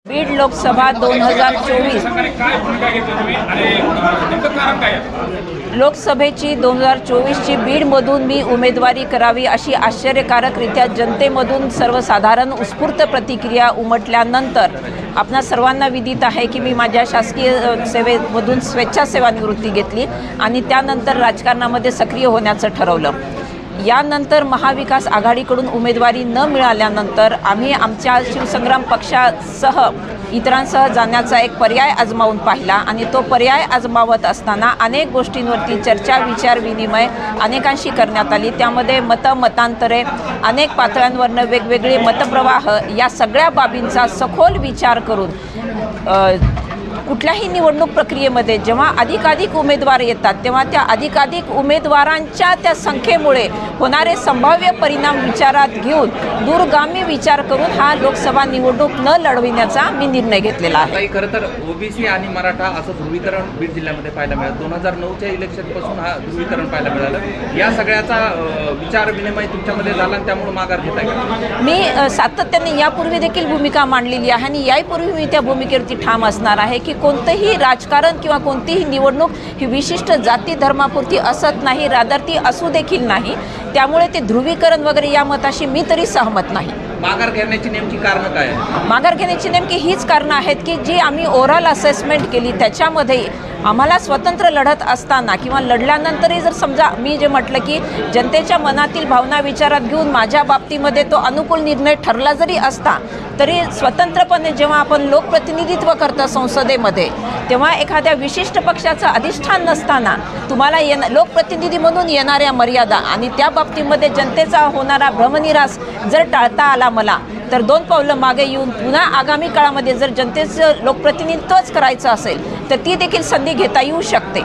बीड लोकसभा 2024 लोकसभेची 2024ची बीडमधून मी उमेदवारी करावी अशी आश्चर्यकारकरित्या जनतेमधून सर्वसाधारण उत्स्फूर्त प्रतिक्रिया उमटल्यानंतर आपणा सर्वांना विदित आहे की मी माझ्या शासकीय सेवेमधून स्वेच्छासेवानिवृत्ती घेतली आणि त्यानंतर राजकारणामध्ये सक्रिय होण्याचं ठरवलं। यानंतर महाविकास आघाडीकडून उमेदवारी न मिळाल्यानंतर आम्ही आमच्या शिवसंग्राम पक्षासह इतरांसह जाण्याचा एक पर्याय आजमावून पाहिला आणि तो पर्याय आजमावत असताना अनेक गोष्टींवरती चर्चा विचार विनिमय अनेकांशी करण्यात आली। त्यामध्ये मतांतरे अनेक पातळ्यांवरनं वेगवेगळे मतप्रवाह या सगळ्या बाबींचा सखोल विचार करून कुठल्याही निवडणूक प्रक्रियेमध्ये जेव्हा अधिकाधिक उमेदवार येतात तेव्हा त्या अधिकाधिक उमेदवारांच्या त्या संख्येमुळे होणारे संभाव्य परिणाम विचारात घेऊन दूरगामी विचार करून हा लोकसभा निवडणूक न लढविण्याचा मी निर्णय घेतलेला आहे। खरं तर ओबीसी आणि मराठा असं ध्रुवीकरण बीड जिल्ह्यामध्ये पाहायला मिळालं। 2009च्या इलेक्शनपासून हा ध्रुवीकरण पाहायला मिळालं। या सगळ्याचा विचार विनिमय तुमच्यामध्ये झाला आणि त्यामुळे माघार घेत आहे। मी सातत्याने यापूर्वी देखील भूमिका मांडलेली आहे आणि यापूर्वी मी त्या भूमिकेवरती ठाम असणार आहे की कोणतेही राजकारण किंवा कोणतीही निवडणूक ही विशिष्ट जाती धर्मापुरती असत नाही, रादर ती असू देखील नाही। त्यामुळे ते ध्रुवीकरण वगैरे या मताशी मी तरी सहमत नाही। माघार घेण्याची नेमकी कारणं काय आहेत? माघार घेण्याची नेमकी हीच कारणं आहेत की जी आम्ही ओव्हरऑल असेसमेंट केली त्याच्यामध्ये आम्हाला स्वतंत्र लढत असताना किंवा लढल्यानंतरही जर समजा मी जे म्हटलं की जनतेच्या मनातील भावना विचारात घेऊन माझ्या बाबतीमध्ये तो अनुकूल निर्णय ठरला जरी असता तरी स्वतंत्रपणे जेव्हा आपण लोकप्रतिनिधित्व करता संसदेमध्ये तेव्हा एखाद्या विशिष्ट पक्षाचं अधिष्ठान नसताना तुम्हाला लोकप्रतिनिधी म्हणून येणाऱ्या मर्यादा आणि त्या बाबतीमध्ये जनतेचा होणारा भ्रमनिरास जर टाळता आला मला तर 2 पावलं मागे येऊन पुन्हा आगामी काळामध्ये जर जनतेचं लोकप्रतिनिधित्वच करायचं असेल तर ती देखील संधी घेता येऊ शकते।